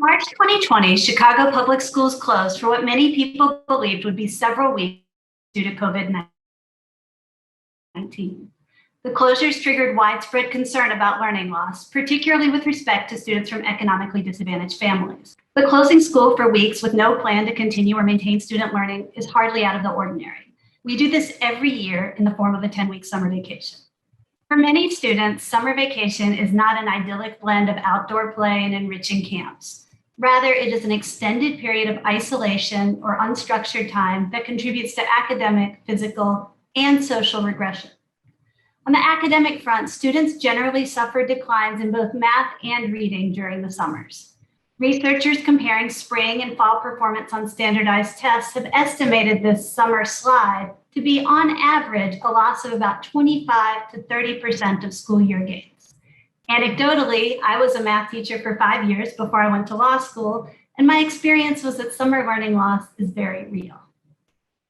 March 2020, Chicago Public Schools closed for what many people believed would be several weeks due to COVID-19. The closures triggered widespread concern about learning loss, particularly with respect to students from economically disadvantaged families. But closing school for weeks with no plan to continue or maintain student learning is hardly out of the ordinary. We do this every year in the form of a 10-week summer vacation. For many students, summer vacation is not an idyllic blend of outdoor play and enriching camps. Rather, it is an extended period of isolation or unstructured time that contributes to academic, physical, and social regression. On the academic front, students generally suffer declines in both math and reading during the summers. Researchers comparing spring and fall performance on standardized tests have estimated this summer slide to be, on average, a loss of about 25 to 30% of school year gains. Anecdotally, I was a math teacher for 5 years before I went to law school, and my experience was that summer learning loss is very real.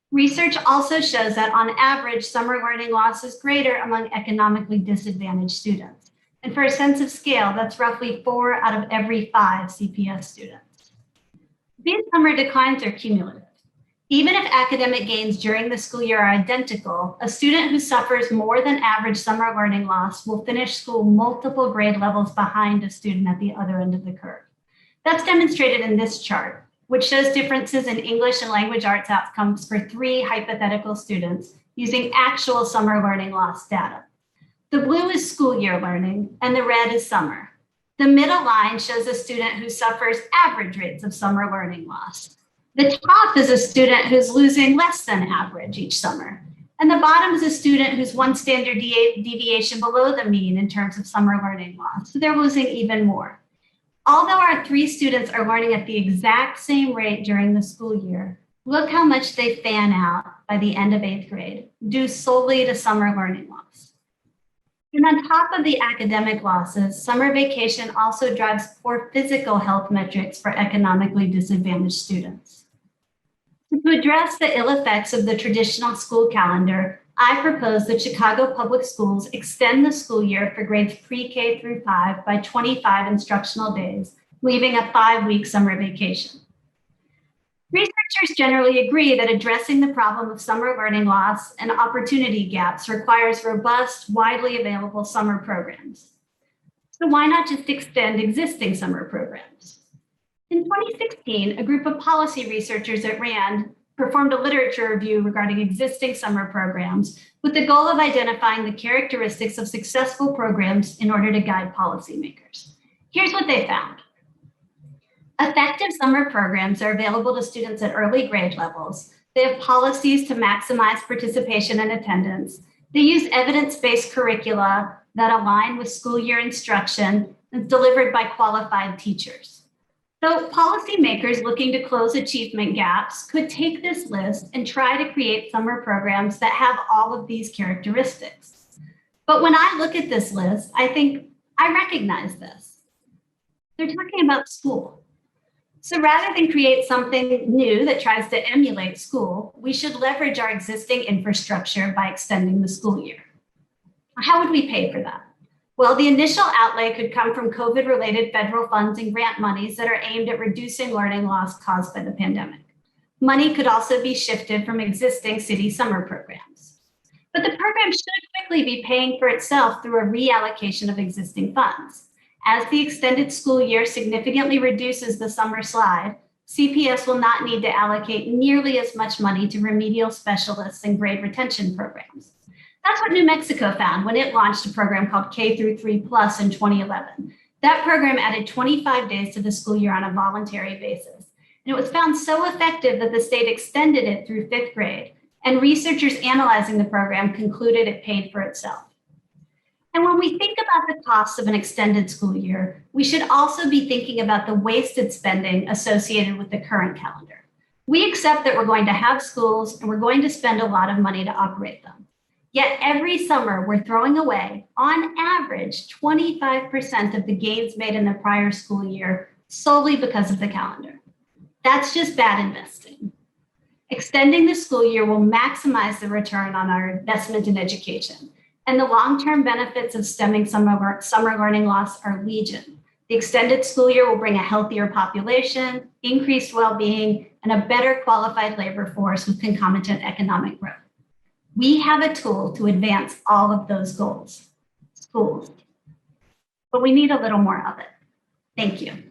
Research also shows that on average, summer learning loss is greater among economically disadvantaged students. And for a sense of scale, that's roughly 4 out of every 5 CPS students. These summer declines are cumulative. Even if academic gains during the school year are identical, a student who suffers more than average summer learning loss will finish school multiple grade levels behind a student at the other end of the curve. That's demonstrated in this chart, which shows differences in English and language arts outcomes for 3 hypothetical students using actual summer learning loss data. The blue is school year learning, and the red is summer. The middle line shows a student who suffers average rates of summer learning loss. The top is a student who's losing less than average each summer. And the bottom is a student who's 1 standard deviation below the mean in terms of summer learning loss. So they're losing even more. Although our 3 students are learning at the exact same rate during the school year, look how much they fan out by the end of 8th grade, due solely to summer learning loss. And on top of the academic losses, summer vacation also drives poor physical health metrics for economically disadvantaged students. To address the ill effects of the traditional school calendar, I propose that Chicago Public Schools extend the school year for grades pre-K through 5 by 25 instructional days, leaving a 5-week summer vacation. Researchers generally agree that addressing the problem of summer learning loss and opportunity gaps requires robust, widely available summer programs. So why not just extend existing summer programs? In 2016, a group of policy researchers at RAND performed a literature review regarding existing summer programs with the goal of identifying the characteristics of successful programs in order to guide policymakers. Here's what they found. Effective summer programs are available to students at early grade levels. They have policies to maximize participation and attendance. They use evidence-based curricula that align with school year instruction and delivered by qualified teachers. So policymakers looking to close achievement gaps could take this list and try to create summer programs that have all of these characteristics. But when I look at this list, I think I recognize this. They're talking about school. So rather than create something new that tries to emulate school, we should leverage our existing infrastructure by extending the school year. How would we pay for that? Well, the initial outlay could come from COVID-related federal funds and grant monies that are aimed at reducing learning loss caused by the pandemic. Money could also be shifted from existing city summer programs. But the program should quickly be paying for itself through a reallocation of existing funds. As the extended school year significantly reduces the summer slide, CPS will not need to allocate nearly as much money to remedial specialists and grade retention programs. That's what New Mexico found when it launched a program called K through 3 Plus in 2011. That program added 25 days to the school year on a voluntary basis. And it was found so effective that the state extended it through 5th grade. And researchers analyzing the program concluded it paid for itself. And when we think about the costs of an extended school year, we should also be thinking about the wasted spending associated with the current calendar. We accept that we're going to have schools and we're going to spend a lot of money to operate them. Yet every summer we're throwing away, on average, 25% of the gains made in the prior school year solely because of the calendar. That's just bad investing. Extending the school year will maximize the return on our investment in education. And the long-term benefits of stemming summer learning loss are legion. The extended school year will bring a healthier population, increased well-being, and a better qualified labor force with concomitant economic growth. We have a tool to advance all of those goals, schools, but we need a little more of it. Thank you.